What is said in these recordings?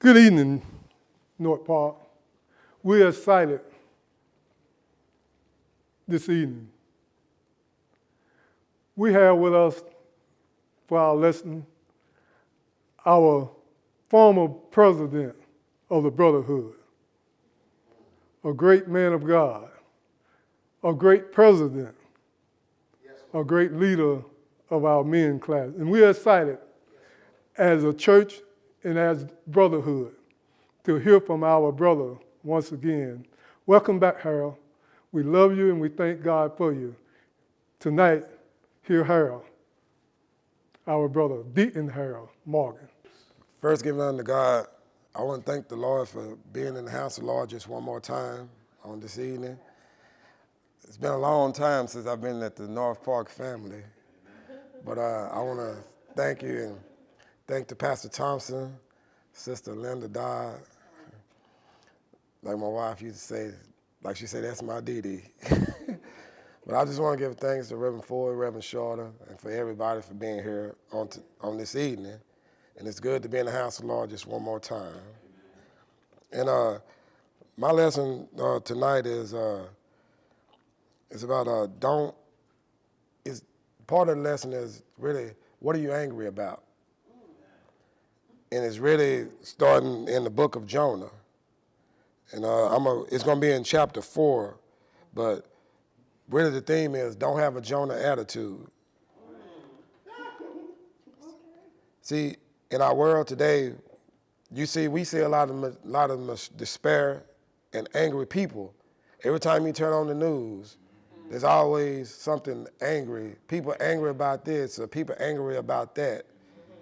Good evening, North Park. We're excited this evening. We have with us for our lesson our former president of the Brotherhood, a great man of God, a great president, a great leader of our men class. And we're excited as a church and as Brotherhood to hear from our brother once again. Welcome back, Harold. We love you and we thank God for you. Tonight, hear Harold, our brother, Deacon Harold Morgan. First, giving honor to God, I want to thank the Lord for being in the house of the Lord just one more time on this evening. It's been a long time since I've been at the North Park family, but I want to thank you and thank the Pastor Thompson, Sister Linda Dodd. Like my wife used to say, like she said, that's my Dee. But I just want to give thanks to Reverend Ford, Reverend Shorter, and for everybody for being here on this evening. And it's good to be in the house of the Lord just one more time. And my lesson tonight is about part of the lesson is really, what are you angry about? And it's really starting in the book of Jonah. And it's going to be in chapter 4, but really the theme is don't have a Jonah attitude. See, in our world today, we see a lot of despair and angry people. Every time you turn on the news, there's always something angry. People angry about this or people angry about that.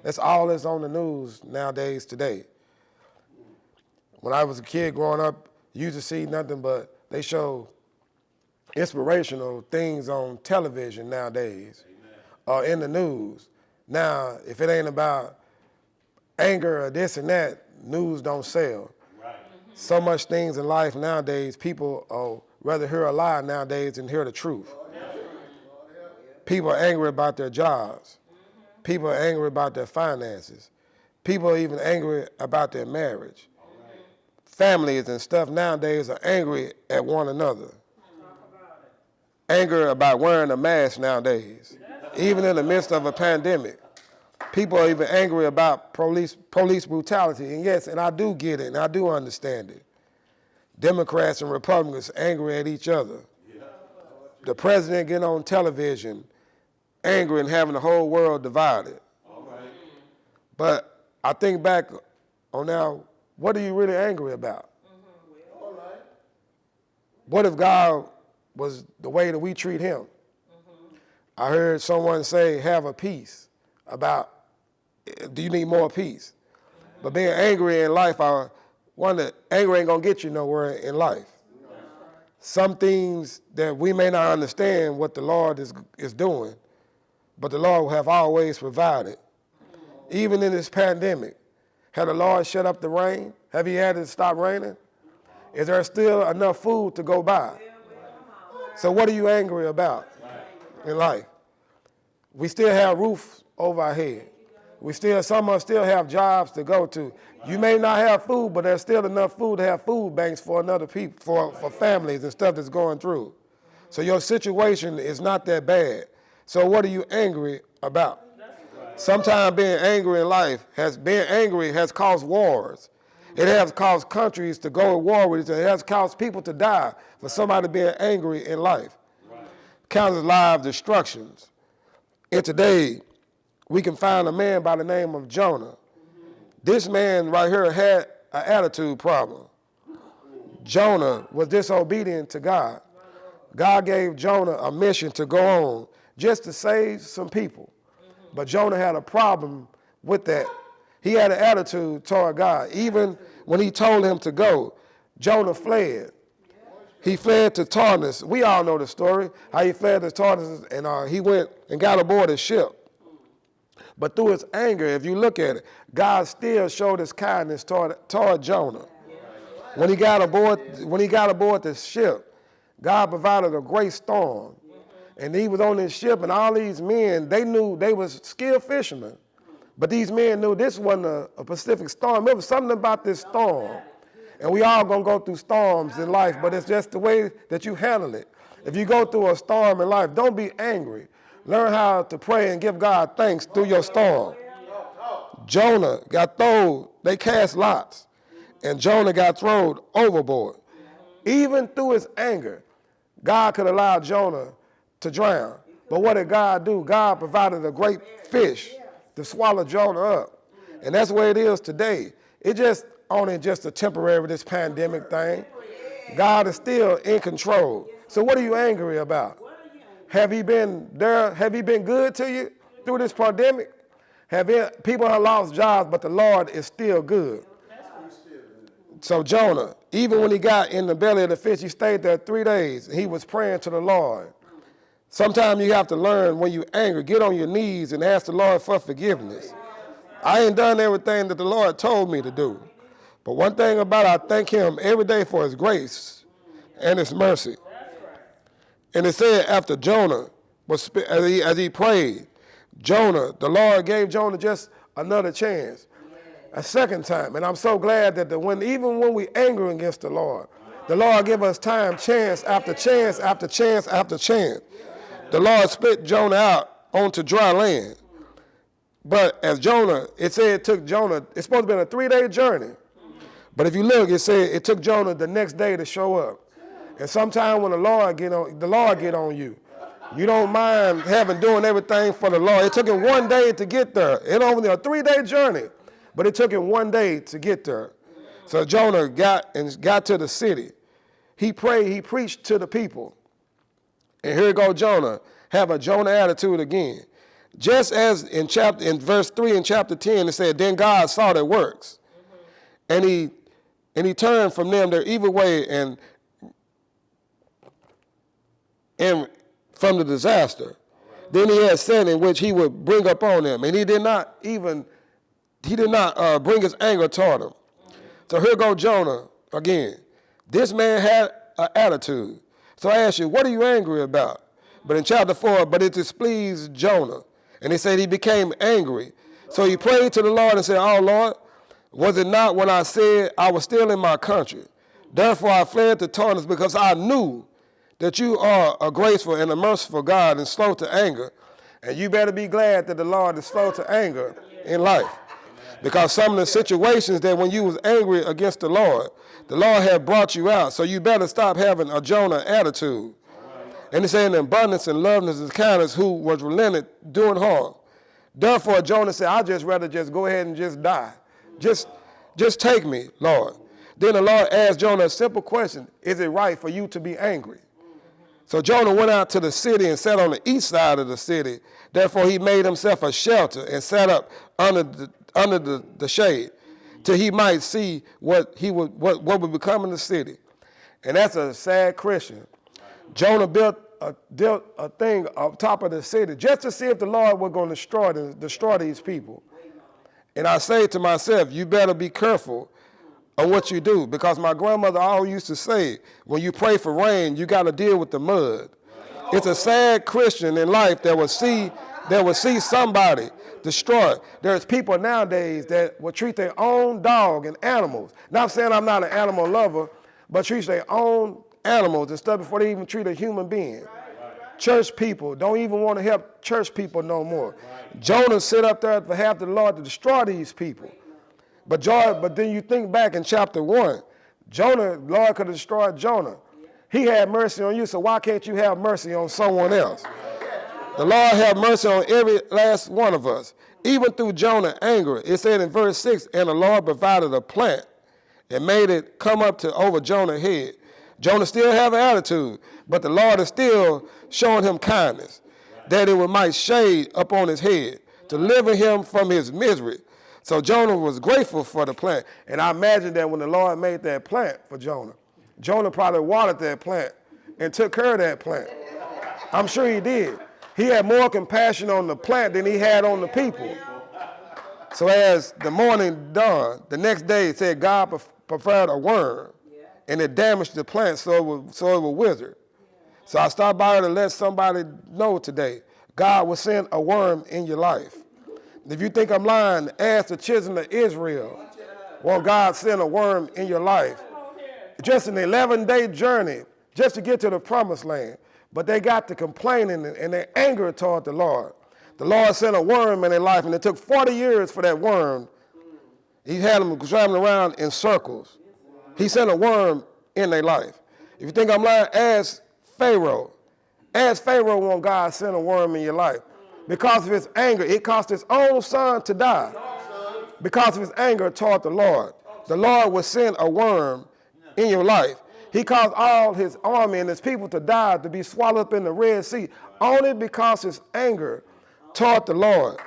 That's all that's on the news nowadays today. When I was a kid growing up, you used to see nothing but they show inspirational things on television nowadays or in the news. Now, if it ain't about anger or this and that, news don't sell. Right. So much things in life nowadays, people rather hear a lie nowadays than hear the truth. People are angry about their jobs. People are angry about their finances. People are even angry about their marriage. Families and stuff nowadays are angry at one another. Anger about wearing a mask nowadays, even in the midst of a pandemic. People are even angry about police brutality. And yes, and I do get it, and I do understand it. Democrats and Republicans angry at each other. The president getting on television angry and having the whole world divided. All right. But I think back on now, what are you really angry about? Mm-hmm. All right. What if God was the way that we treat him? Mm-hmm. I heard someone say, have a peace about, do you need more peace? Mm-hmm. But being angry in life, I wonder, anger ain't gonna get you nowhere in life. Right. Some things that we may not understand what the Lord is doing, but the Lord have always provided. Even in this pandemic, had the Lord shut up the rain? Have he had it stop raining? Is there still enough food to go by? So what are you angry about in life? We still have roofs over our head. Some of us still have jobs to go to. You may not have food, but there's still enough food to have food banks for another people, for families and stuff that's going through. So your situation is not that bad. So what are you angry about? Sometimes being angry in life has caused wars. It has caused countries to go to war with each other. It has caused people to die for somebody being angry in life. Causes live destructions. And today, we can find a man by the name of Jonah. This man right here had an attitude problem. Jonah was disobedient to God. God gave Jonah a mission to go on just to save some people. But Jonah had a problem with that. He had an attitude toward God. Even when he told him to go, Jonah fled. He fled to Tarshish. We all know the story, how he fled to Tarshish and he went and got aboard a ship. But through his anger, if you look at it, God still showed his kindness toward Jonah. When he got aboard the ship, God provided a great storm. And he was on this ship, and all these men, they knew they was skilled fishermen. But these men knew this wasn't a Pacific storm. There was something about this storm. And we all going to go through storms in life, but it's just the way that you handle it. If you go through a storm in life, don't be angry. Learn how to pray and give God thanks through your storm. Jonah got thrown, they cast lots, and Jonah got thrown overboard. Even through his anger, God could allow Jonah to drown. But what did God do? God provided a great fish to swallow Jonah up. And that's the way it is today. It just only just a temporary, this pandemic thing. God is still in control. So what are you angry about? Have he been there? Have he been good to you through this pandemic? People have lost jobs, but the Lord is still good. So Jonah, even when he got in the belly of the fish, he stayed there 3 days. And he was praying to the Lord. Sometimes you have to learn when you're angry, get on your knees and ask the Lord for forgiveness. I ain't done everything that the Lord told me to do. But one thing about it, I thank him every day for his grace and his mercy. And it said after Jonah, as he prayed, the Lord gave Jonah just another chance, a second time. And I'm so glad that even when we angry against the Lord give us time, chance after chance after chance after chance. The Lord spit Jonah out onto dry land. But as Jonah, it said it took Jonah, it's supposed to be a 3-day journey. But if you look, it said it took Jonah the next day to show up. And sometimes when the Lord get on you, you don't mind doing everything for the Lord. It took him 1 day to get there. It only a 3-day journey, but it took him 1 day to get there. So Jonah got to the city. He prayed, he preached to the people. And here goes Jonah, have a Jonah attitude again. Just as in verse 3 in chapter 10, it said, then God saw their works. And he turned from them their evil way and from the disaster. Then he had sin in which he would bring upon them. And he did not bring his anger toward them. So here goes Jonah again. This man had an attitude. So I ask you, what are you angry about? But in chapter 4, but it displeased Jonah. And he said he became angry. So he prayed to the Lord and said, oh Lord, was it not when I said I was still in my country? Therefore I fled to Tarshish because I knew that you are a graceful and a merciful God and slow to anger. And you better be glad that the Lord is slow to anger in life. Because some of the situations that when you was angry against the Lord had brought you out. So you better stop having a Jonah attitude. And it's saying abundance and loveliness and kindness who was relented doing harm. Therefore Jonah said, I'd just rather just go ahead and just die. Just take me, Lord. Then the Lord asked Jonah a simple question. Is it right for you to be angry? So Jonah went out to the city and sat on the east side of the city. Therefore he made himself a shelter and sat up under the shade till he might see what would become in the city. And that's a sad Christian. Jonah built a thing on top of the city just to see if the Lord was going to destroy these people. And I say to myself, you better be careful of what you do, because my grandmother always used to say, when you pray for rain, you got to deal with the mud. It's a sad Christian in life that will see somebody destroyed. There's people nowadays that will treat their own dog and animals. Not saying I'm not an animal lover, but treat their own animals and stuff before they even treat a human being. Church people don't even want to help church people no more. Jonah sit up there for half the Lord to destroy these people. But then you think back in chapter 1, Lord could have destroyed Jonah. He had mercy on you, so why can't you have mercy on someone else? The Lord have mercy on every last one of us. Even through Jonah's anger, it said in verse 6, and the Lord provided a plant and made it come up to over Jonah's head. Jonah still have an attitude, but the Lord is still showing him kindness, that it might shade upon his head, to deliver him from his misery. So Jonah was grateful for the plant. And I imagine that when the Lord made that plant for Jonah, Jonah probably watered that plant and took care of that plant. I'm sure he did. He had more compassion on the plant than he had on the people. So as the morning dawned, the next day it said God preferred a worm, and it damaged the plant so it would wither. So I stopped by to let somebody know today, God will send a worm in your life If you think I'm lying, ask the children of Israel. Won't God send a worm in your life? Just an 11-day journey just to get to the promised land. But they got to complaining and their anger toward the Lord. The Lord sent a worm in their life, and it took 40 years for that worm. He had them traveling around in circles. He sent a worm in their life. If you think I'm lying, ask Pharaoh. Ask Pharaoh when God sent a worm in your life. Because of his anger, it cost his own son to die. Because of his anger toward the Lord will send a worm in your life. He caused all his army and his people to die, to be swallowed up in the Red Sea, only because his anger toward the Lord.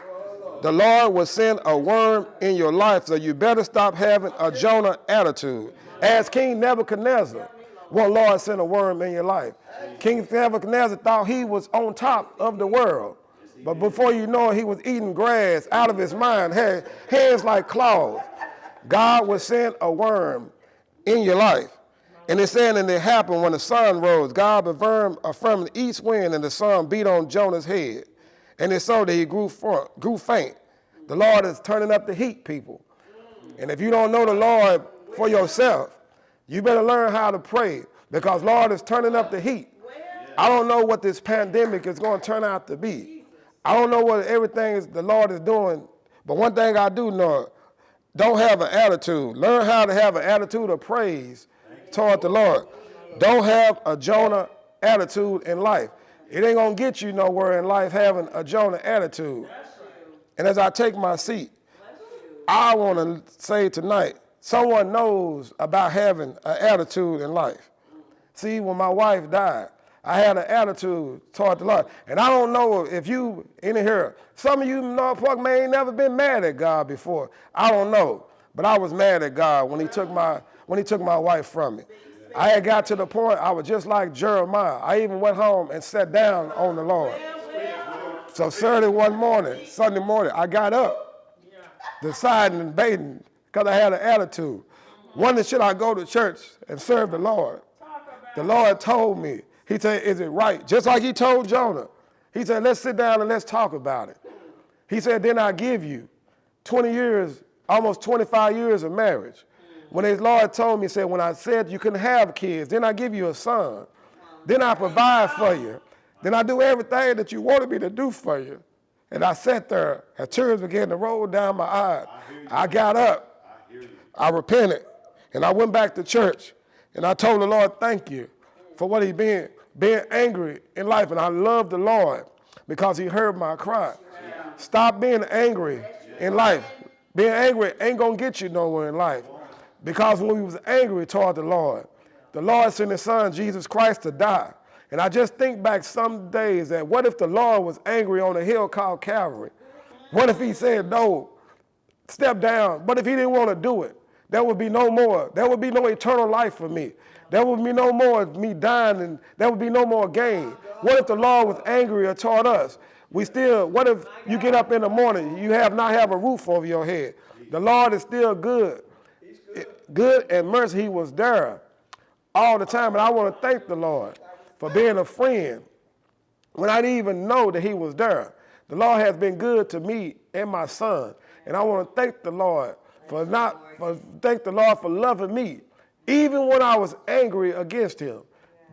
The Lord will send a worm in your life, so you better stop having a Jonah attitude. As King Nebuchadnezzar, won't Lord send a worm in your life? King Nebuchadnezzar thought he was on top of the world. But before you know it, he was eating grass out of his mind, had hands like claws. God will send a worm in your life. And it's saying, and it happened when the sun rose. God affirmed the east wind, and the sun beat on Jonah's head. And it's so that he grew faint. The Lord is turning up the heat, people. And if you don't know the Lord for yourself, you better learn how to pray, because Lord is turning up the heat. I don't know what this pandemic is going to turn out to be. I don't know what everything the Lord is doing. But one thing I do know, don't have an attitude. Learn how to have an attitude of praise toward the Lord. Don't have a Jonah attitude in life. It ain't going to get you nowhere in life having a Jonah attitude. And as I take my seat, I want to say tonight, someone knows about having an attitude in life. See, when my wife died, I had an attitude toward the Lord. And I don't know if you in here, some of you North Park may ain't never been mad at God before. I don't know. But I was mad at God when he took my wife from me. I had got to the point I was just like Jeremiah. I even went home and sat down on the Lord. So Sunday morning, I got up, deciding and debating, because I had an attitude. Wondering, should I go to church and serve the Lord? The Lord told me, he said, is it right? Just like he told Jonah. He said, let's sit down and let's talk about it. He said, then I give you 20 years, almost 25 years of marriage. When his Lord told me, he said, when I said you couldn't have kids, then I give you a son. Then I provide for you. Then I do everything that you wanted me to do for you. And I sat there, and tears began to roll down my eyes. I got up. I repented. And I went back to church. And I told the Lord, thank you for what he being angry in life. And I love the Lord because he heard my cry. Stop being angry in life. Being angry ain't going to get you nowhere in life. Because when we was angry toward the Lord sent his son, Jesus Christ, to die. And I just think back some days that what if the Lord was angry on a hill called Calvary? What if he said, no, step down? What if he didn't want to do it? There would be no more. There would be no eternal life for me. There would be no more of me dying, and there would be no more gain. What if the Lord was angry toward us? What if you get up in the morning, you not have a roof over your head? The Lord is still good. Good and mercy, he was there all the time. And I want to thank the Lord for being a friend when I didn't even know that he was there. The Lord has been good to me and my son. And I want to thank the Lord for loving me, even when I was angry against him.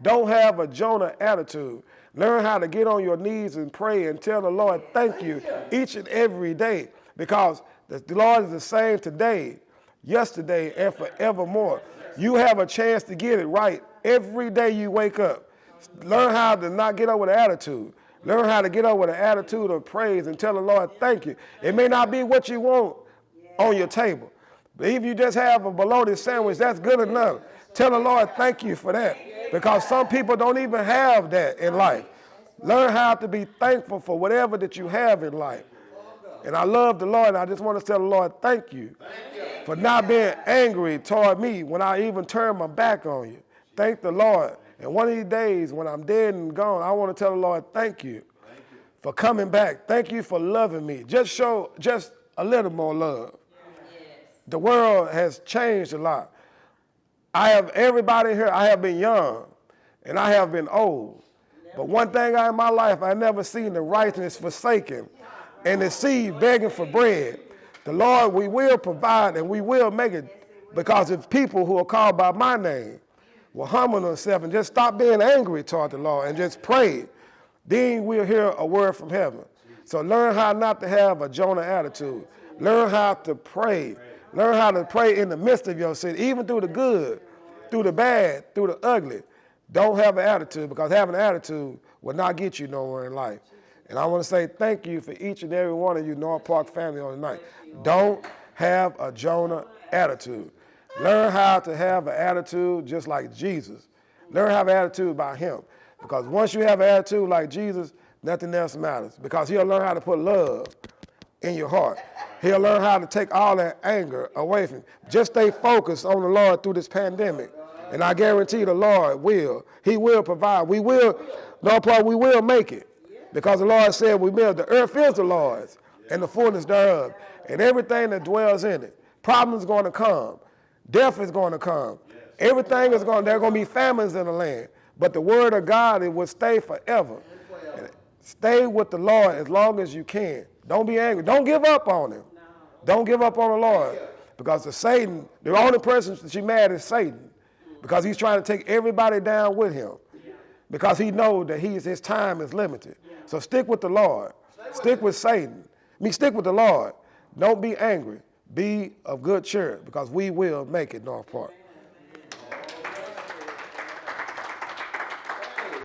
Don't have a Jonah attitude. Learn how to get on your knees and pray and tell the Lord thank you each and every day, because the Lord is the same today, yesterday, and forevermore. You have a chance to get it right every day you wake up. Learn how to not get up with an attitude. Learn how to get up with an attitude of praise and tell the Lord thank you. It may not be what you want on your table, but if you just have a bologna sandwich, that's good enough. Tell the Lord thank you for that, because some people don't even have that in life. Learn how to be thankful for whatever that you have in life. And I love the Lord, and I just want to tell the Lord thank you for not being angry toward me when I even turned my back on you. Thank the Lord. And one of these days when I'm dead and gone, I want to tell the Lord thank you for coming back. Thank you for loving me. Just show just a little more love. The world has changed a lot. Everybody here, I have been young and I have been old. But one thing in my life, I never seen the righteousness forsaken, and the seed begging for bread. The Lord, we will provide and we will make it, because if people who are called by my name will humble themselves and just stop being angry toward the Lord and just pray, then we'll hear a word from heaven. So learn how not to have a Jonah attitude. Learn how to pray. Learn how to pray in the midst of your sin, even through the good, through the bad, through the ugly. Don't have an attitude, because having an attitude will not get you nowhere in life. And I want to say thank you for each and every one of you North Park family on tonight. Don't have a Jonah attitude. Learn how to have an attitude just like Jesus. Learn how to have an attitude about him. Because once you have an attitude like Jesus, nothing else matters. Because he'll learn how to put love in your heart. He'll learn how to take all that anger away from you. Just stay focused on the Lord through this pandemic. And I guarantee the Lord will. He will provide. We will, North Park, we will make it. Because the Lord said we will. The earth is the Lord's and the fullness thereof. And everything that dwells in it. Problems going to come. Death is going to come. Everything is going, there are going to be famines in the land. But the word of God, it will stay forever. And stay with the Lord as long as you can. Don't be angry. Don't give up on him. Don't give up on the Lord. Because Satan, the only person that you're mad is Satan. Because he's trying to take everybody down with him. Because he knows that his time is limited. So stick with the Lord. Stick with Satan. Stick with the Lord. Don't be angry. Be of good cheer, because we will make it, North Park.